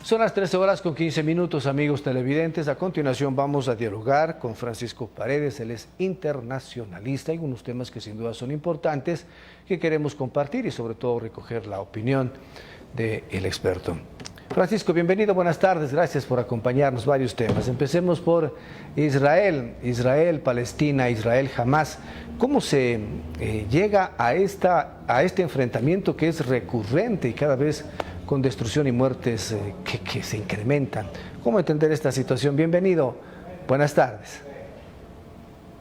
Son las 13 horas con 15 minutos, amigos televidentes. A continuación vamos a dialogar con Francisco Paredes. Él es internacionalista y unos temas que sin duda son importantes que queremos compartir y sobre todo recoger la opinión del experto. Francisco, bienvenido, buenas tardes, gracias por acompañarnos. Varios temas. Empecemos por Israel, Palestina, Israel, Hamás. ¿Cómo se llega a este enfrentamiento que es recurrente y cada vez con destrucción y muertes que se incrementan? ¿Cómo entender esta situación? Bienvenido, buenas tardes.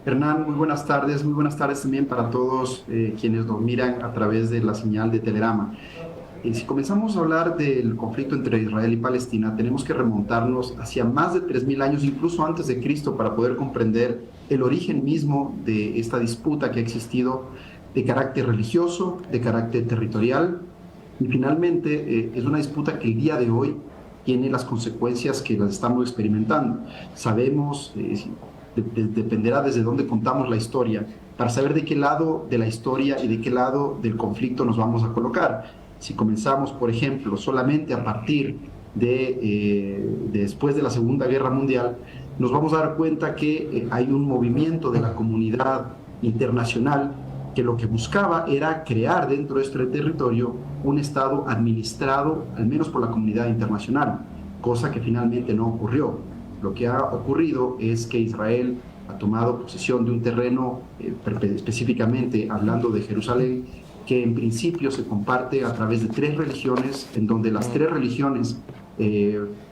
Hernán, muy buenas tardes también para todos quienes nos miran a través de la señal de Telerama. Si comenzamos a hablar del conflicto entre Israel y Palestina, tenemos que remontarnos hacia más de 3.000 años, incluso antes de Cristo, para poder comprender el origen mismo de esta disputa que ha existido de carácter religioso, de carácter territorial, y finalmente es una disputa que el día de hoy tiene las consecuencias que las estamos experimentando. Sabemos, dependerá desde dónde contamos la historia, para saber de qué lado de la historia y de qué lado del conflicto nos vamos a colocar. Si comenzamos, por ejemplo, solamente a partir de después de la Segunda Guerra Mundial, nos vamos a dar cuenta que hay un movimiento de la comunidad internacional que lo que buscaba era crear dentro de este territorio un Estado administrado, al menos por la comunidad internacional, cosa que finalmente no ocurrió. Lo que ha ocurrido es que Israel ha tomado posesión de un terreno, específicamente hablando de Jerusalén, que en principio se comparte a través de 3 religiones, en donde las 3 religiones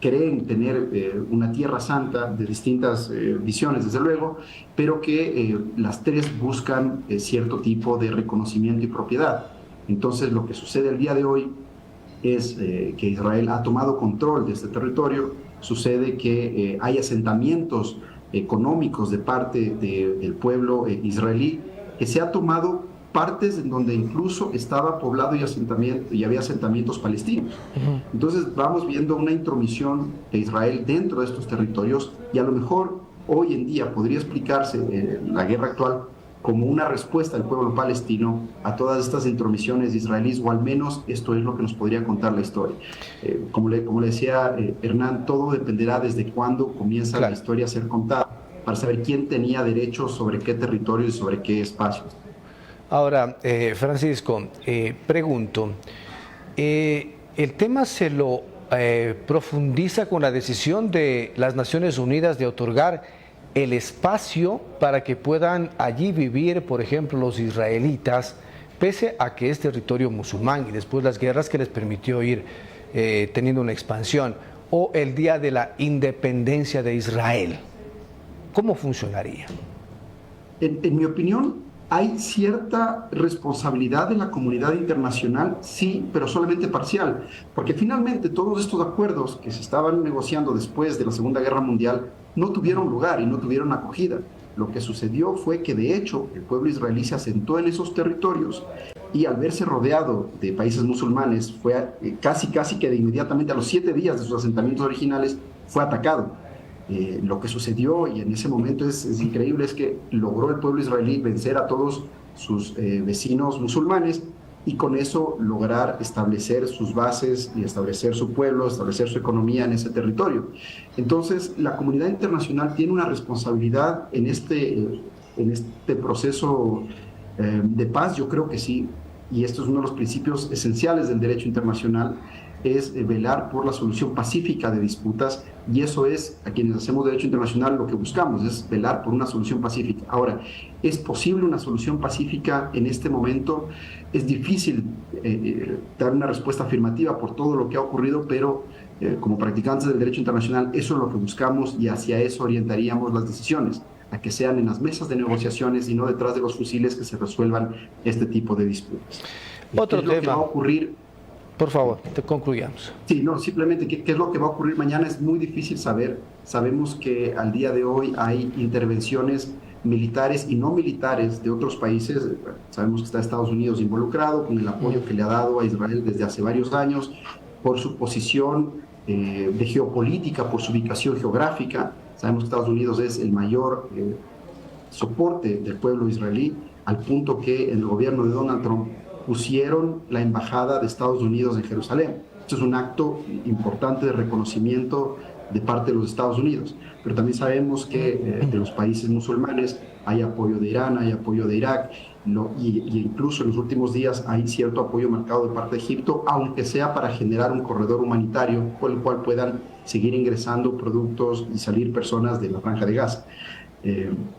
creen tener una tierra santa de distintas visiones, desde luego, pero que las 3 buscan cierto tipo de reconocimiento y propiedad. Entonces, lo que sucede el día de hoy es que Israel ha tomado control de este territorio, sucede que hay asentamientos económicos de parte del pueblo israelí, que se ha tomado partes en donde incluso estaba poblado y había asentamientos palestinos. Entonces vamos viendo una intromisión de Israel dentro de estos territorios y a lo mejor hoy en día podría explicarse la guerra actual como una respuesta del pueblo palestino a todas estas intromisiones israelíes, o al menos esto es lo que nos podría contar la historia. Como le decía Hernán, todo dependerá desde cuándo comienza la historia a ser contada, para saber quién tenía derechos sobre qué territorios y sobre qué espacios. Ahora, Francisco, pregunto, ¿el tema se lo profundiza con la decisión de las Naciones Unidas de otorgar el espacio para que puedan allí vivir, por ejemplo, los israelitas, pese a que es territorio musulmán y después las guerras que les permitió ir teniendo una expansión, o el día de la independencia de Israel? ¿Cómo funcionaría? En mi opinión, hay cierta responsabilidad de la comunidad internacional, sí, pero solamente parcial, porque finalmente todos estos acuerdos que se estaban negociando después de la Segunda Guerra Mundial no tuvieron lugar y no tuvieron acogida. Lo que sucedió fue que, de hecho, el pueblo israelí se asentó en esos territorios y al verse rodeado de países musulmanes, fue casi que de inmediatamente a los 7 días de sus asentamientos originales, fue atacado. Lo que sucedió, y en ese momento es increíble, es que logró el pueblo israelí vencer a todos sus vecinos musulmanes y con eso lograr establecer sus bases y establecer su pueblo, establecer su economía en ese territorio. Entonces, la comunidad internacional tiene una responsabilidad en este proceso de paz. Yo creo que sí, y esto es uno de los principios esenciales del derecho internacional, es velar por la solución pacífica de disputas, y eso es, a quienes hacemos derecho internacional, lo que buscamos, es velar por una solución pacífica. Ahora, ¿es posible una solución pacífica en este momento? Es difícil dar una respuesta afirmativa por todo lo que ha ocurrido, pero como practicantes del derecho internacional, eso es lo que buscamos y hacia eso orientaríamos las decisiones, a que sean en las mesas de negociaciones y no detrás de los fusiles que se resuelvan este tipo de disputas. Otro tema. Que va a ocurrir? Por favor, te concluyamos. Sí, no, simplemente qué es lo que va a ocurrir mañana es muy difícil saber. Sabemos que al día de hoy hay intervenciones militares y no militares de otros países. Sabemos que está Estados Unidos involucrado con el apoyo que le ha dado a Israel desde hace varios años por su posición de geopolítica, por su ubicación geográfica. Sabemos que Estados Unidos es el mayor soporte del pueblo israelí, al punto que en el gobierno de Donald Trump pusieron la embajada de Estados Unidos en Jerusalén. Esto es un acto importante de reconocimiento de parte de los Estados Unidos, pero también sabemos que de los países musulmanes hay apoyo de Irán, hay apoyo de Irak, y incluso en los últimos días hay cierto apoyo marcado de parte de Egipto, aunque sea para generar un corredor humanitario por el cual puedan seguir ingresando productos y salir personas de la Franja de Gaza.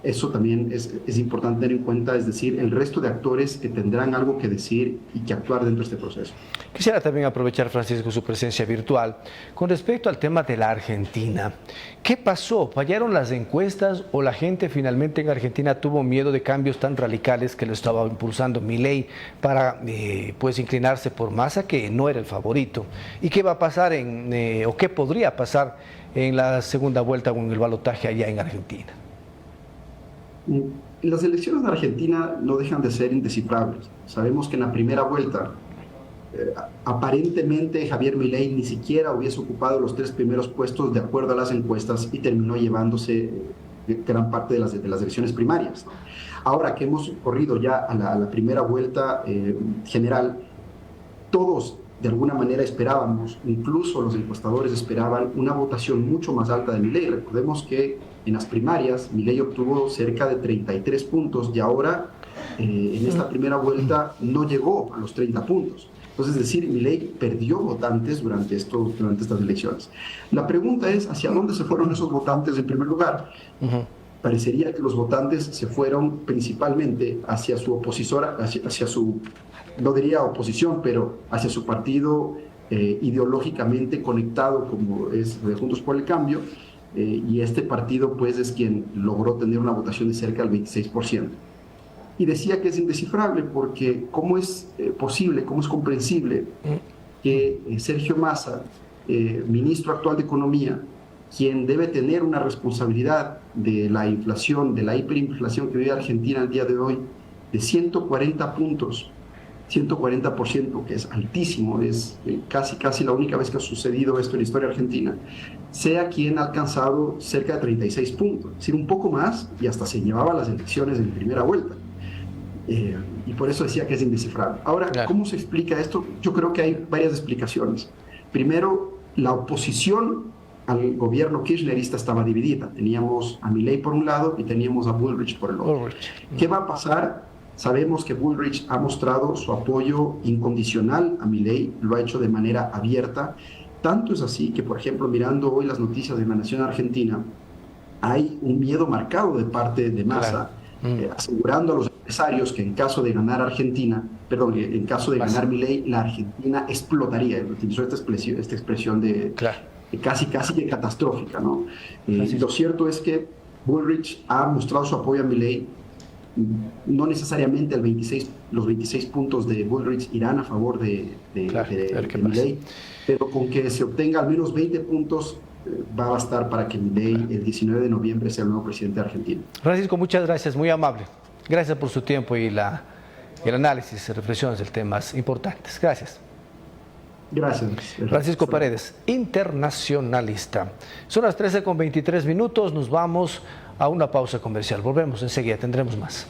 Eso también es importante tener en cuenta, es decir, el resto de actores que tendrán algo que decir y que actuar dentro de este proceso. Quisiera también aprovechar, Francisco, su presencia virtual con respecto al tema de la Argentina. ¿Qué pasó? ¿Fallaron las encuestas o la gente finalmente en Argentina tuvo miedo de cambios tan radicales que lo estaba impulsando Milei para pues inclinarse por Massa, que no era el favorito? ¿Y qué va a pasar o qué podría pasar en la segunda vuelta con el balotaje allá en Argentina? Las elecciones de Argentina no dejan de ser indescifrables. Sabemos que en la primera vuelta, aparentemente Javier Milei ni siquiera hubiese ocupado los 3 primeros puestos de acuerdo a las encuestas y terminó llevándose gran parte de las elecciones primarias, ¿no? Ahora que hemos corrido ya a la primera vuelta general, todos de alguna manera esperábamos, incluso los encuestadores esperaban una votación mucho más alta de Milei. Recordemos que en las primarias Milei obtuvo cerca de 33 puntos y ahora en esta primera vuelta no llegó a los 30 puntos. Entonces, es decir, Milei perdió votantes durante estas elecciones. La pregunta es, ¿hacia dónde se fueron esos votantes en primer lugar? Parecería que los votantes se fueron principalmente hacia su opositora, hacia su, no diría oposición, pero hacia su partido ideológicamente conectado como es Juntos por el Cambio, y este partido pues es quien logró tener una votación de cerca del 26%. Y decía que es indescifrable porque cómo es posible, cómo es comprensible que Sergio Massa, ministro actual de Economía, quien debe tener una responsabilidad de la inflación, de la hiperinflación que vive Argentina al día de hoy, de 140 puntos, 140%, que es altísimo, es casi la única vez que ha sucedido esto en la historia argentina, sea quien ha alcanzado cerca de 36 puntos, es decir, un poco más, y hasta se llevaba las elecciones en primera vuelta. Y por eso decía que es indescifrable. Ahora, claro, ¿cómo se explica esto? Yo creo que hay varias explicaciones. Primero, la oposición al gobierno kirchnerista estaba dividida. Teníamos a Milei por un lado y teníamos a Bullrich por el otro. ¿Qué va a pasar? Sabemos que Bullrich ha mostrado su apoyo incondicional a Milei, lo ha hecho de manera abierta. Tanto es así que, por ejemplo, mirando hoy las noticias de la Nación Argentina, hay un miedo marcado de parte de Massa, claro, asegurando a los empresarios que en caso de ganar en caso de ganar Milei, la Argentina explotaría. Utilizó esta expresión de, claro, casi que catastrófica, ¿no? Lo cierto es que Bullrich ha mostrado su apoyo a Milei. No necesariamente los 26 puntos de Bullrich irán a favor de Milei, pero con que se obtenga al menos 20 puntos va a bastar para que Milei el 19 de noviembre sea el nuevo presidente de Argentina. Francisco, muchas gracias, muy amable. Gracias por su tiempo y el análisis y reflexiones de temas importantes. Gracias. Gracias. Francisco Paredes, internacionalista. Son las 13:23, nos vamos a una pausa comercial. Volvemos enseguida, tendremos más.